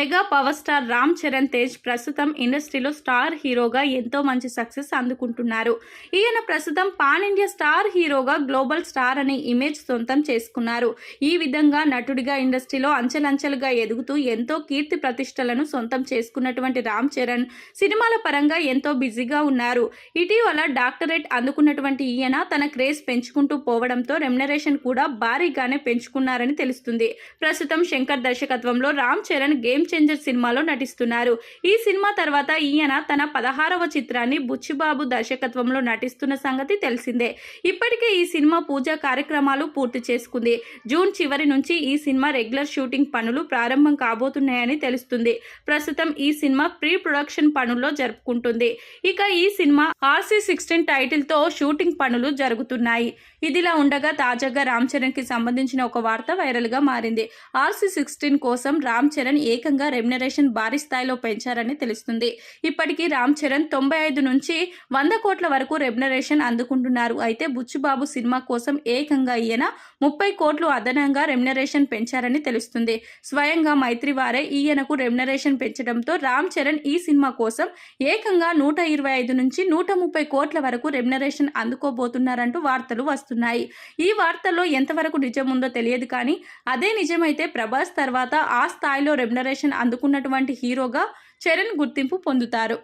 Mega power star Ram Charan Tej ప్రస్తుతం ఇండస్ట్రీలో star హీరోగా ఎంతో మంచి సక్సెస్ అందుకుంటున్నారు. ఈయన ప్రస్తుతం పాన్ ఇండియా స్టార్ హీరోగా గ్లోబల్ స్టార్ అనే ఇమేజ్ సొంతం చేసుకున్నారు. ఈ విధంగా నటుడిగా ఇండస్ట్రీలో అంచెలంచెలుగా ఎదుగుతూ ఎంతో కీర్తి ప్రతిష్టలను సొంతం చేసుకున్నటువంటి రామ్ చరణ్ సినిమాల పరంగా ఎంతో బిజీగా ఉన్నారు. ఇటీవల డాక్టరేట్ అందుకున్నటువంటి ఈయన తన క్రేజ్ పెంచుకుంటూ పోవడంతో రెమ్యునరేషన్ కూడా భారీగానే పెంచుకున్నారని తెలుస్తుంది. ప్రస్తుతం శంకర్ దర్శకత్వంలో రామ్ చరణ్ గేమ్ చేంజర్ సినిమాలో నటిస్తున్నారు. ఈ సినిమా తర్వాత ఈయన తన 16వ చిత్రాన్ని బుచ్చిబాబు దర్శకత్వంలో నటిస్తున్న సంగతి తెలిసిందే. ఇప్పటికే ఈ సినిమా పూజా కార్యక్రమాలు పూర్తి చేసుకుంది. జూన్ చివరి నుంచి ఈ సినిమా రెగ్యులర్ షూటింగ్ పనులు ప్రారంభం కాబోతున్నాయని తెలుస్తుంది. ప్రస్తుతం ఈ సినిమా ప్రీ ప్రొడక్షన్ పనుల్లో జరుపుకుంటుంది. ఇక ఈ సినిమా RC16 టైటిల్ తో షూటింగ్ పనులు జరుగుతున్నాయి. ఇదిలా ఉండగా తాజాగా రామ్ చరణ్ కి సంబంధించిన ఒక వార్త వైరల్ గా మారింది. RC16 కోసం రామ్ చరణ్ ఏకంగా రెమ్యునరేషన్ భారీ స్థాయిలో పెంచారని తెలుస్తుంది. ఇప్పటికీ రామ్ చరణ్ 95 నుంచి 100 కోట్ల వరకు రెమ్యునరేషన్ అందుకుంటున్నారు. అయితే బుచ్చిబాబు సినిమా కోసం ఏకంగా ఈయన 30 కోట్లు అదనంగా రెమ్యునరేషన్ పెంచారని తెలుస్తుంది. స్వయంగా మైత్రి వారే ఈయనకు రెమ్యునరేషన్ పెంచడంతో రామ్ చరణ్ ఈ సినిమా కోసం ఏకంగా 125 నుంచి 130 కోట్ల వరకు రెమ్యునరేషన్ అందుకోబోతున్నారంటూ వార్తలు వస్తున్నాయి. ఈ వార్తల్లో ఎంతవరకు నిజం ఉందో తెలియదు కానీ అదే నిజమైతే ప్రభాస్ తర్వాత ఆ స్థాయిలో రెమ్యునరేషన్ అందుకున్నటువంటి హీరోగా చరణ్ గుర్తింపు పొందుతారు.